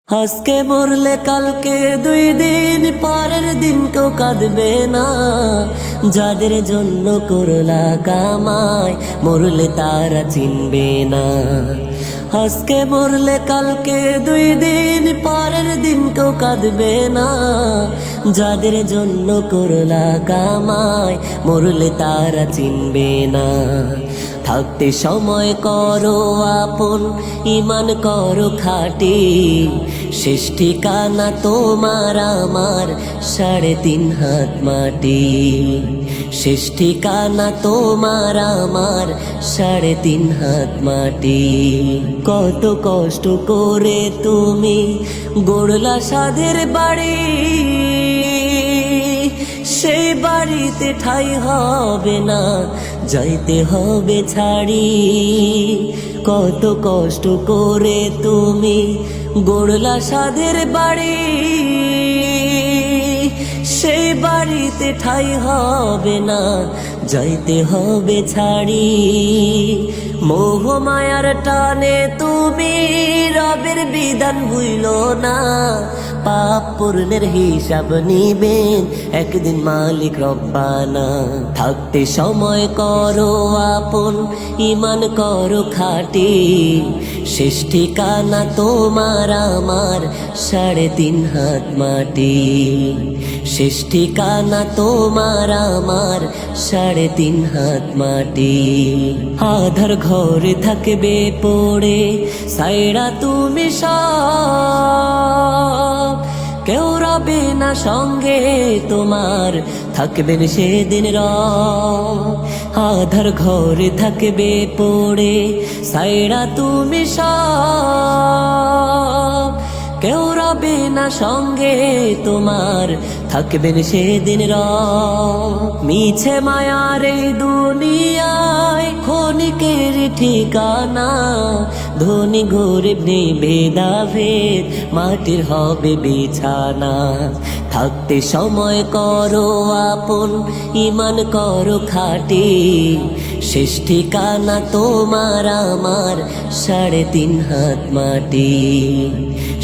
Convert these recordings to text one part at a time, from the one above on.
আজকে মরলে কালকে 2 দিন পরের দিন কেউ কাঁদবে না। যাদের জন্য করলা কামাই মরলে তারা চিনবে না। আজকে মরলে কালকে 2 দিন পরের দিন কেউ কাঁদবে না। যাদের জন্য করলা কামাই মরলে তারা চিনবে না। থাকতে সময় করো আপন, ইমান করো খাঁটি। শেষ ঠিকানা তোমার আমার 3.5 হাত মাটি। শেষ ঠিকানা তোমার আমার 3.5 হাত মাটি। কত কষ্ট করে তুমি গড়লা সাধের বাড়ি, সেই বাড়িতে ঠাঁই হবে না, যাইতে হবে ছাড়ি। কত কষ্ট করে তুমি গড়লা সাধের বাড়ি, সেই বাড়িতে ঠাঁই হবে না, যাইতে হবে ছাড়ি। মোহ মায়ার টানে তুমি রবের বিধান ভুইলো না। পাপ পুণ্যের হিসাব নিবেন একদিন মালিক রব্বানা। থাকতে সময় করো আপন, ইমান করো খাঁটি। শেষ ঠিকানা তোমার আমার 3.5 হাত মাটি। শেষ ঠিকানা তোমার আমার 3.5 হাত মাটি। আধার ঘরে থাকবে পড়ে সাইরা তুমি সব, কেউ রবে না সঙ্গে তোমার, থাকবেন সেদিন রব। আধার ঘরে থাকবে পড়ে সাইরা তুমি সব, কেউ রবে না সঙ্গে তোমার, থাকবেন সেদিন রব। মিছে মায়ার এই দুনিয়ায় ক্ষণিকের ঠিকানা। ধনী গরিব নেই ভেদাভেদ, মাটির হবে বিছানা। থাকতে সময় করো আপন, ইমান করো খাঁটি। শেষ ঠিকানা তোমার আমার 3.5 হাত মাটি।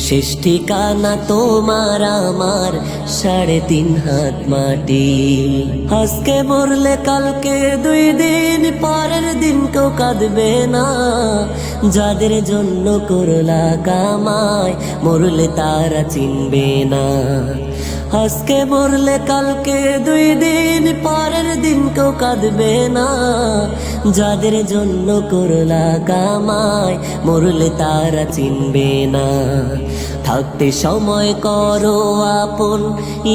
শেষ ঠিকানা তোমার আমার 3.5 হাত মাটি। আজকে মরলে কালকে 2 দিন পরের দিন কেউ কাঁদবে না। যাদের জন্য করলা কামাই মরলে তারা চিনবে না। আজকে মরলে কালকে 2 দিন পরের দিন কেউ কাঁদবে না। যাদের জন্য করলা কামাই মরলে তারা চিনবে না। থাকতে সময় করো আপন,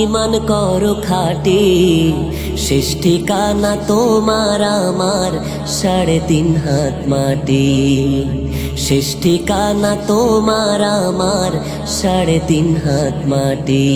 ইমান করো খাঁটি। শেষ ঠিকানা তোমার আমার 3.5 হাত মাটি। শেষ ঠিকানা তোমার আমার 3.5 হাত মাটি।